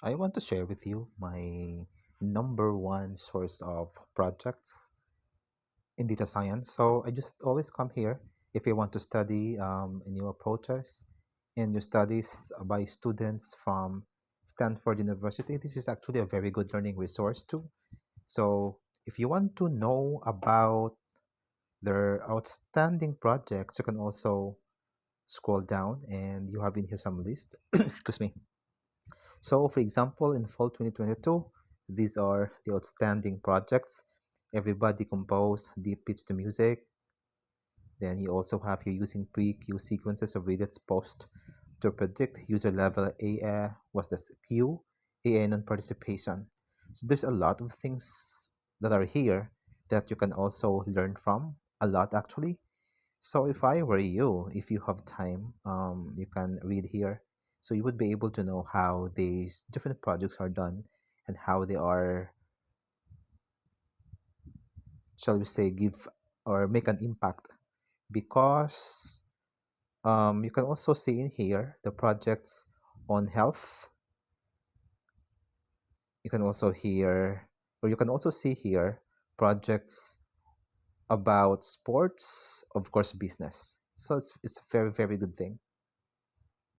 I want to share with you my number one source of projects in data science. So I just always come here if you want to study new approaches in your studies by students from Stanford University. This is actually a very good learning resource too. So if you want to know about their outstanding projects, you can also scroll down and you have in here some list. Excuse me. So, for example, in fall 2022, these are the outstanding projects. Everybody compose deep pitch to music. Then you also have you using pre-Q sequences of readers post to predict user level AA was this Q, AA non-participation. So there's a lot of things that are here that you can also learn from, a lot actually. So if I were you, if you have time, you can read here. So you would be able to know how these different projects are done and how they are, shall we say, give or make an impact. Because you can also see in here the projects on health. You can also hear, or you can also see here projects about sports, of course, business. So it's a very, very good thing.